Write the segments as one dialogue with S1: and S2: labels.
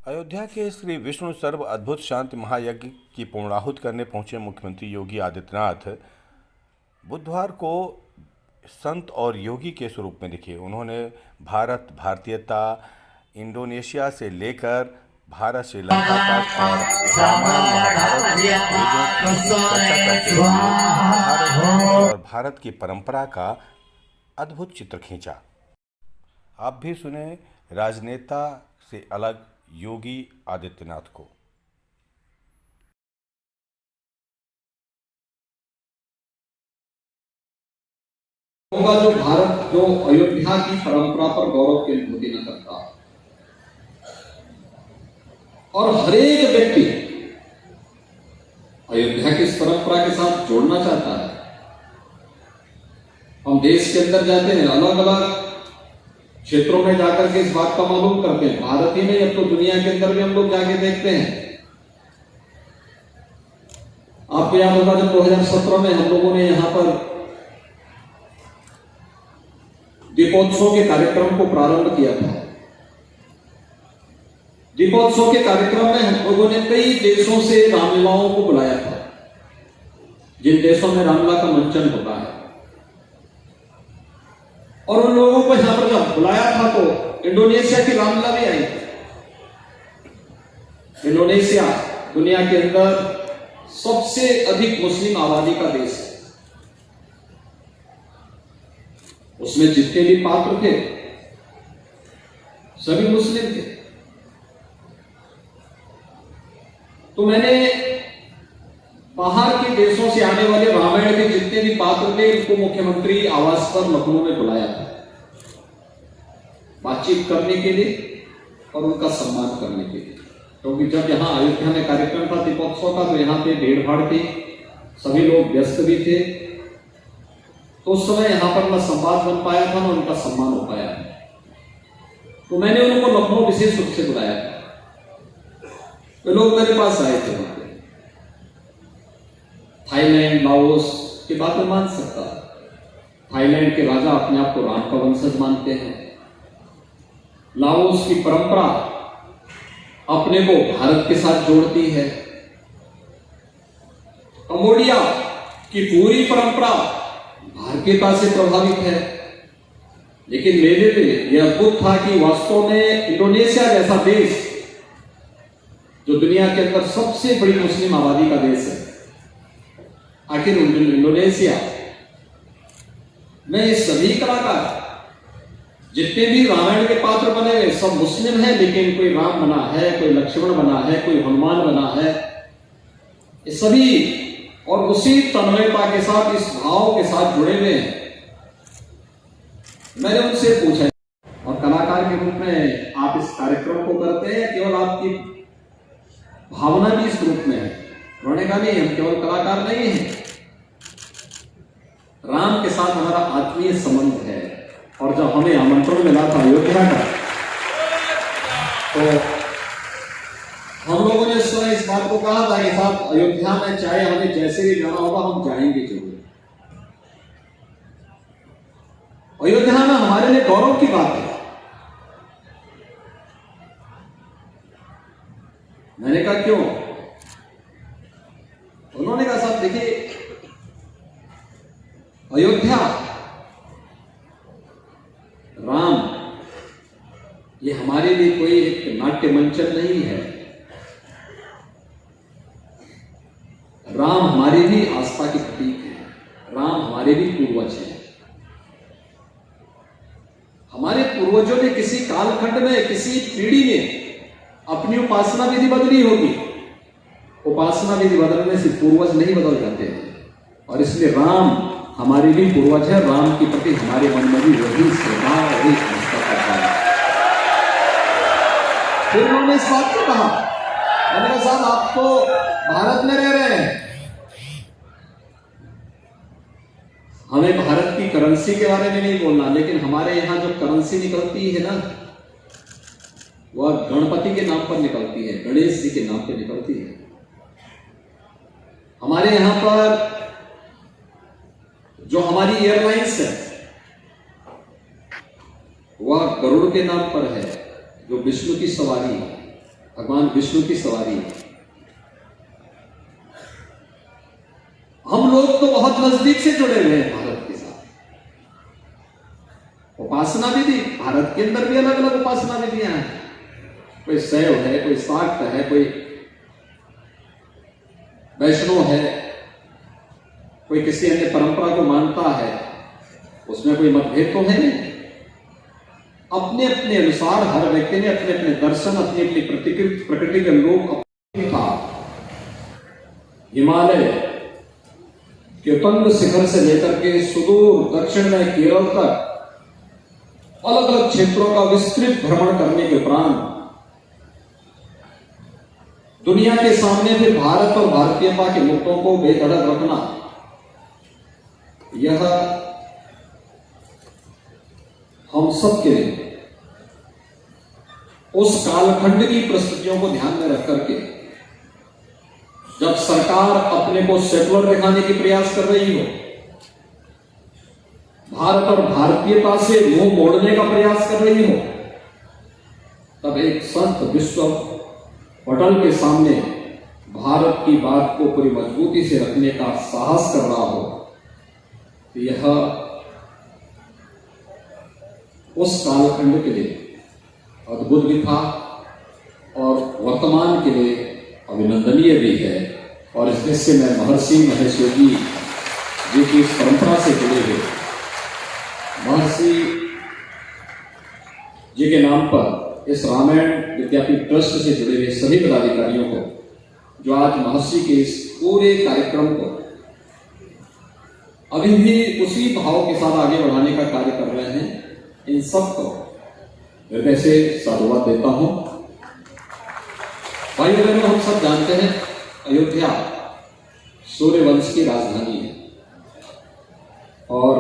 S1: अयोध्या के श्री विष्णु सर्व अद्भुत शांति महायज्ञ की पूर्णाहुति करने पहुंचे मुख्यमंत्री योगी आदित्यनाथ बुधवार को संत और योगी के स्वरूप में दिखे। उन्होंने भारत, भारतीयता, इंडोनेशिया से लेकर भारत श्रीलंका तक और भारत की परंपरा का अद्भुत चित्र खींचा। आप भी सुने राजनेता से अलग योगी आदित्यनाथ को।
S2: होगा जो भारत जो अयोध्या की परंपरा पर गौरव की अनुभूति न करता और हर एक व्यक्ति अयोध्या की इस परंपरा के साथ जोड़ना चाहता है। हम देश के अंदर जाते हैं, अलग अलग क्षेत्रों में जाकर के इस बात का मालूम करते हैं। भारत ही नहीं, अब तो दुनिया के अंदर भी हम लोग जाके देखते हैं। आपको याद होगा जब 2017 में हम लोगों ने यहां पर दीपोत्सव के कार्यक्रम को प्रारंभ किया था। दीपोत्सव के कार्यक्रम में हम लोगों ने कई देशों से रामलीलाओं को बुलाया था, जिन देशों में रामलीला का मंचन होता है। और उन लोगों को यहां पर जब बुलाया था तो इंडोनेशिया की रामलीला भी आई थी। इंडोनेशिया दुनिया के अंदर सबसे अधिक मुस्लिम आबादी का देश है। उसमें जितने भी पात्र थे सभी मुस्लिम थे। तो मैंने बाहर के देशों से आने वाले रामायण के जितने भी पात्र थे उनको मुख्यमंत्री आवास पर लखनऊ में बुलाया था, बातचीत करने के लिए और उनका सम्मान करने के लिए। क्योंकि जब यहाँ अयोध्या में कार्यक्रम था दीपोत्सव का तो यहाँ पे भीड़ भाड़ थी, सभी लोग व्यस्त भी थे। तो उस समय यहां पर ना संवाद बन पाया था ना उनका सम्मान हो पाया। तो मैंने उनको लखनऊ विशेष रूप से बुलाया था। वे लोग मेरे पास आए थे। वहां पे थाईलैंड, लाओस की बात मैं मान सकता। थाईलैंड के राजा अपने आप को राम का वंशज मानते हैं। लाओस की परंपरा अपने को भारत के साथ जोड़ती है। कंबोडिया की पूरी परंपरा भारतीयता से प्रभावित है। लेकिन मेरे लिए यह अद्भुत था कि वास्तव में इंडोनेशिया जैसा देश जो दुनिया के अंदर सबसे बड़ी मुस्लिम आबादी का देश है, आखिर इंडोनेशिया में ये सभी कलाकार जितने भी रामायण के पात्र बने हुए सब मुस्लिम हैं, लेकिन कोई राम बना है, कोई लक्ष्मण बना है, कोई हनुमान बना है, ये सभी और उसी तन्मयता के साथ इस भाव के साथ जुड़े हुए हैं। मैंने उनसे पूछा और कलाकार के रूप में आप इस कार्यक्रम को करते हैं, केवल आपकी भावना भी इस रूप में है? उन्होंने कहा नहीं, हम केवल कलाकार नहीं हैं, राम के साथ हमारा आत्मीय संबंध है। और जब हमें आमंत्रण मिला था अयोध्या का तो हम लोगों ने इस समय इस बात को कहा था कि साहब अयोध्या में चाहे हमें जैसे भी जाना होगा हम जाएंगे जरूर। अयोध्या में हमारे लिए गौरव की बात है। मैंने कहा क्यों? उन्होंने कहा साहब देखिए, अयोध्या राम ये हमारे लिए कोई एक नाट्य मंचन नहीं है। राम हमारे भी आस्था के प्रतीक है। राम हमारे भी पूर्वज हैं। हमारे पूर्वजों ने किसी कालखंड में, किसी पीढ़ी में अपनी उपासना विधि बदली होगी। उपासना विधि बदलने से पूर्वज नहीं बदल जाते हैं। और इसलिए राम हमारे भी पूर्वज है। राम के प्रति हमारे मन में भी वही श्रद्धा, वही आस्था का भाव है। फिर उन्होंने इस बात को कहा, मैंने कहा साहब आप तो भारत में रह रहे हैं, हमें भारत की करेंसी के बारे में नहीं बोलना, लेकिन हमारे यहां जो करेंसी निकलती है ना वह गणपति के नाम पर निकलती है, गणेश जी के नाम पर निकलती है। हमारे यहां पर जो हमारी एयरलाइंस है वह गरुड़ के नाम पर है, जो विष्णु की सवारी है, भगवान विष्णु की सवारी है। हम लोग तो बहुत नजदीक से जुड़े हुए हैं भारत के साथ। उपासना विधि, भारत के अंदर भी अलग अलग उपासना विधियां हैं। कोई शैव है, कोई शाक्त है, कोई वैष्णव है, कोई किसी अन्य परंपरा को मानता है, उसमें कोई मतभेद तो है नहीं। अपने अपने अनुसार हर व्यक्ति ने अपने अपने दर्शन, अपनी अपनी प्रकृति के अनुरूप अपनी था। हिमालय के उतंग शिखर से लेकर के सुदूर दक्षिण में केरल तक अलग अलग क्षेत्रों का विस्तृत भ्रमण करने के उपरांत दुनिया के सामने फिर भारत और भारतीयता के मुद्दों को बेधड़क रखना, यह हम सब के लिए उस कालखंड की परिस्थितियों को ध्यान में रख करके, जब सरकार अपने को सेकुलर दिखाने की प्रयास कर रही हो, भारत और भारतीयता से मुंह मोड़ने का प्रयास कर रही हो, तब एक संत विश्व पटल के सामने भारत की बात को पूरी मजबूती से रखने का साहस कर रहा हो, तो यह उस कालखंड के लिए अद्भुत भी था और वर्तमान के लिए अभिनंदनीय भी है। और इस दृश्य में महर्षि महेश योगी जी की इस परंपरा से जुड़े हुए महर्षि जी के नाम पर इस रामायण विद्यापीठ ट्रस्ट से जुड़े हुए सभी पदाधिकारियों को, जो आज महर्षि के इस पूरे कार्यक्रम को अभी भी उसी भाव के साथ आगे बढ़ाने का कार्य कर रहे हैं, इन सबको हृदय से साधुवाद देता हूं। भाई बहनों, हम सब जानते हैं अयोध्या सूर्यवंश की राजधानी है और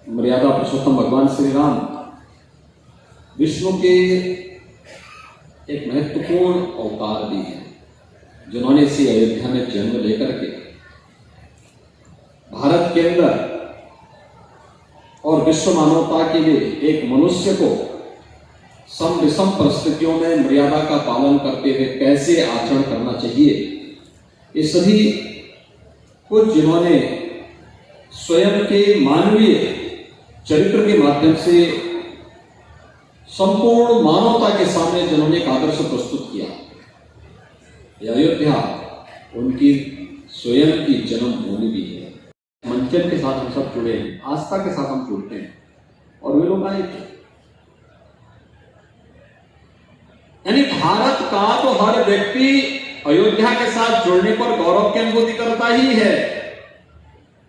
S2: मर्यादा पुरुषोत्तम भगवान श्री राम विष्णु के एक महत्वपूर्ण अवतार भी है, जिन्होंने इसी अयोध्या में जन्म लेकर के भारत के अंदर और विश्व मानवता के लिए एक मनुष्य को सम विषम परिस्थितियों में मर्यादा का पालन करते हुए कैसे आचरण करना चाहिए, ये सभी कुछ जिन्होंने स्वयं के मानवीय चरित्र के माध्यम से संपूर्ण मानवता के सामने जिन्होंने एक आदर्श प्रस्तुत किया, यह अयोध्या उनकी स्वयं की जन्मभूमि भी है। मंचन के साथ हम सब जुड़े हैं, आस्था के साथ हम जुड़ते हैं और वे लोग आए थे। यानी भारत का तो हर व्यक्ति अयोध्या के साथ जुड़ने पर गौरव की अनुभूति करता ही है।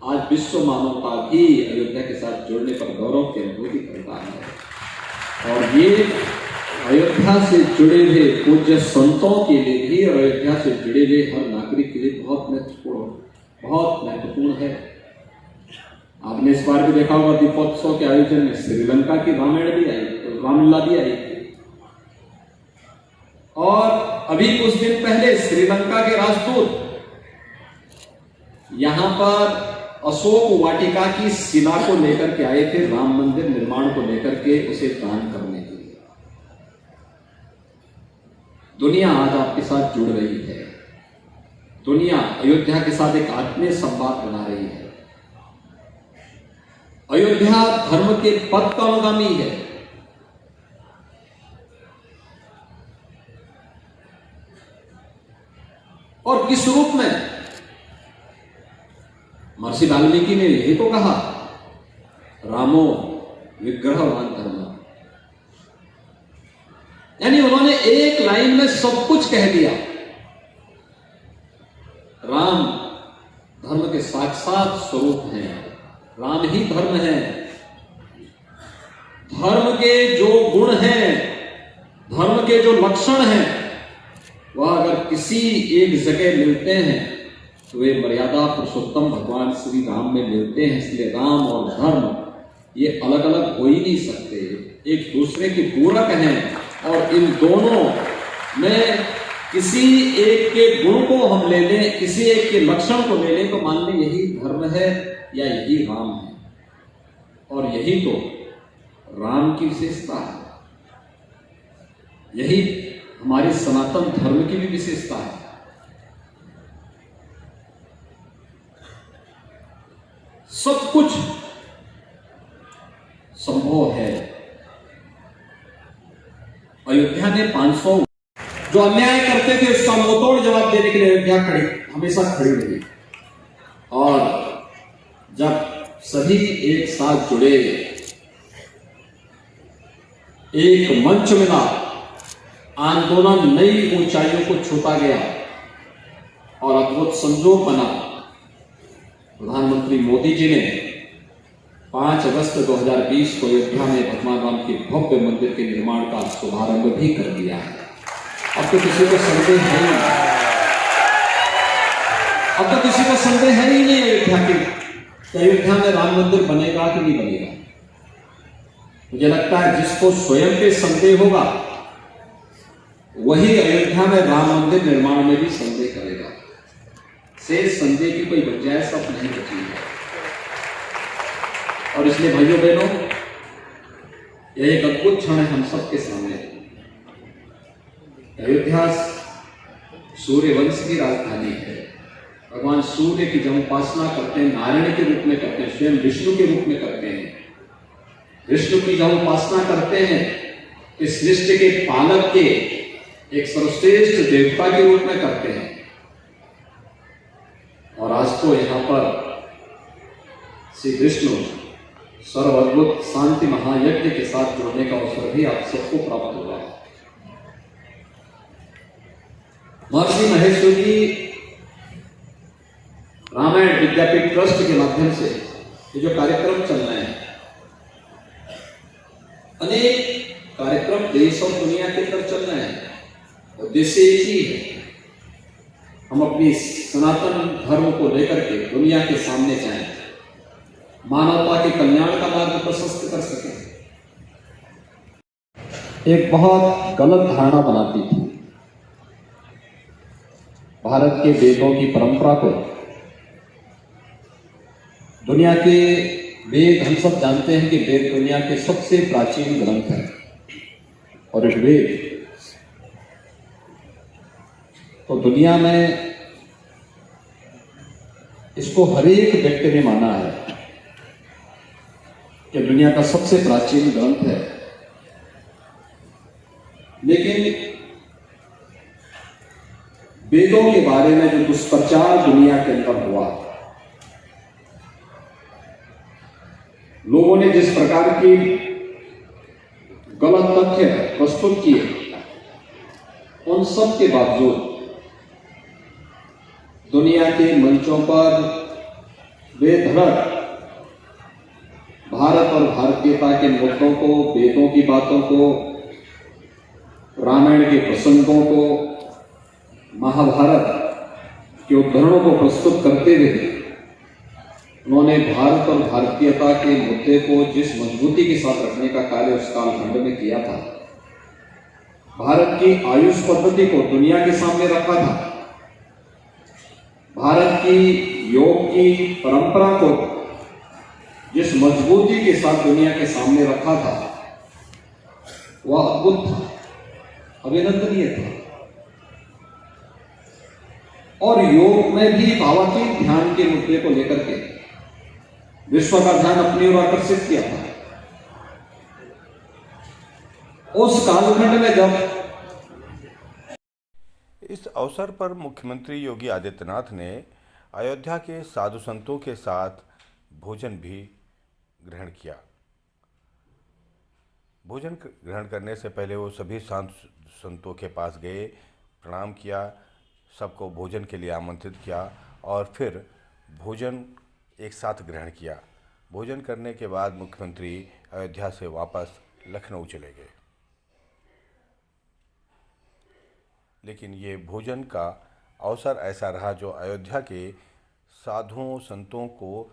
S2: आज विश्व मानवता भी अयोध्या के साथ जुड़ने पर गौरव की अनुभूति करता है और ये अयोध्या से जुड़े हुए पूज्य संतों के लिए भी और अयोध्या से जुड़े हुए हर नागरिक के लिए बहुत महत्वपूर्ण है। आपने इस बार भी देखा होगा दीपोत्सव के आयोजन में श्रीलंका की रामायण भी आई, रामलीला भी आई थी और अभी कुछ दिन पहले श्रीलंका के राजदूत यहां पर अशोक वाटिका की शिला को लेकर के आए थे, राम मंदिर निर्माण को लेकर के उसे दान करने के लिए। दुनिया आज आपके साथ जुड़ रही है, दुनिया अयोध्या के साथ एक आत्मीय संवाद बना रही है। अयोध्या धर्म के पथ का अनुगामी है। और किस रूप में? महर्षि वाल्मीकि ने यही तो कहा, रामो विग्रहवान धर्म। यानी उन्होंने एक लाइन में सब कुछ कह दिया। राम धर्म के साक्षात स्वरूप हैं, राम ही धर्म है। धर्म के जो गुण हैं, धर्म के जो लक्षण हैं, वह अगर किसी एक जगह मिलते हैं तो वे मर्यादा पुरुषोत्तम भगवान श्री राम में मिलते हैं। इसलिए राम और धर्म ये अलग अलग हो ही नहीं सकते, एक दूसरे के पूरक हैं। और इन दोनों में किसी एक के गुण को हम ले लें, किसी एक के लक्षण को ले लें तो मान लें यही धर्म है या यही राम है, और यही तो राम की विशेषता है, यही हमारी सनातन धर्म की भी विशेषता है। सब कुछ संभव है। अयोध्या ने 500 जो अन्याय करते थे उसका मुंहतोड़ जवाब देने के लिए अयोध्या हमेशा खड़ी रही, और जब सभी एक साथ जुड़े, एक मंच मिला, आंदोलन नई ऊंचाइयों को छूता गया और अद्भुत संजोग बना। प्रधानमंत्री मोदी जी ने 5 अगस्त 2020 को अयोध्या में भगवान राम के भव्य मंदिर के निर्माण का शुभारंभ भी कर दिया है। अब तो किसी को संदेह है ही नहीं, अब तो किसी को संदेह है ही नहीं अयोध्या की अयोध्या में राम मंदिर बनेगा कि नहीं बनेगा। मुझे लगता है जिसको स्वयं पे संदेह होगा वही अयोध्या में राम मंदिर निर्माण में भी संदेह करेगा। शेष संदेह की कोई गुंजाइश अब नहीं बची है। और इसलिए भाइयों बहनों, यह एक अद्भुत क्षण है हम सबके सामने। अयोध्या सूर्य वंश की राजधानी है। भगवान सूर्य की जब उपासना करते हैं, नारायण के रूप में करते हैं, स्वयं विष्णु के रूप में करते हैं। विष्णु की जब उपासना करते हैं, इस सृष्टि के पालक के एक सर्वश्रेष्ठ देवता के रूप में करते हैं। और आज तो यहां पर श्री विष्णु सर्व अद्भुत शांति महायज्ञ के साथ जुड़ने का अवसर भी आप सबको प्राप्त हुआ है। महर्षि महेश्वर जी रामायण विद्यापीठ ट्रस्ट के माध्यम से ये जो कार्यक्रम चल रहे हैं, अनेक कार्यक्रम देश और दुनिया के अंदर चल रहे हैं। उद्देश्य एक ही है, हम अपनी सनातन धर्म को लेकर के दुनिया के सामने जाएं, मानवता के कल्याण का मार्ग प्रशस्त कर सकें। एक बहुत गलत धारणा बनाती थी भारत के वेदों की परंपरा को। दुनिया के वेद, हम सब जानते हैं कि वेद दुनिया के सबसे प्राचीन ग्रंथ है, और ऋग्वेद तो दुनिया में इसको हर एक व्यक्ति ने माना है कि दुनिया का सबसे प्राचीन ग्रंथ है। लेकिन वेदों के बारे में जो दुष्प्रचार दुनिया के अंदर हुआ, लोगों ने जिस प्रकार की गलत तथ्य प्रस्तुत किए, उन सब के बावजूद दुनिया के मंचों पर बेधड़क भारत और भारतीयता के मुद्दों को, वेदों की बातों को, रामायण के प्रसंगों को, महाभारत के उदाहरणों को प्रस्तुत करते हुए उन्होंने भारत और भारतीयता के मुद्दे को जिस मजबूती के साथ रखने का कार्य उस कालखंड में किया था, भारत की आयुष पद्धति को दुनिया के सामने रखा था, भारत की योग की परंपरा को जिस मजबूती के साथ दुनिया के सामने रखा था, वह अद्भुत था, अभिनंदनीय था। और योग में भी भावात्मक ध्यान के मुद्दे को लेकर के विश्व का ध्यान अपनी ओर आकर्षित किया था। उस कालखंड में जब
S1: इस अवसर पर मुख्यमंत्री योगी आदित्यनाथ ने अयोध्या के साधु संतों के साथ भोजन भी ग्रहण किया। भोजन ग्रहण करने से पहले वो सभी साधु संतों के पास गए, प्रणाम किया, सबको भोजन के लिए आमंत्रित किया और फिर भोजन एक साथ ग्रहण किया। भोजन करने के बाद मुख्यमंत्री अयोध्या से वापस लखनऊ चले गए। लेकिन ये भोजन का अवसर ऐसा रहा जो अयोध्या के साधुओं संतों को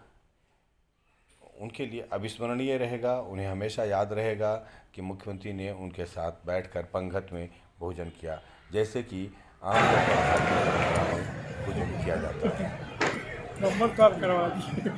S1: उनके लिए अविस्मरणीय रहेगा। उन्हें हमेशा याद रहेगा कि मुख्यमंत्री ने उनके साथ बैठकर पंगत में भोजन किया, जैसे कि आमतौर पर भारतीय परंपरा में भोजन किया जाता है।
S3: नंबर तो आप करवा दीजिए।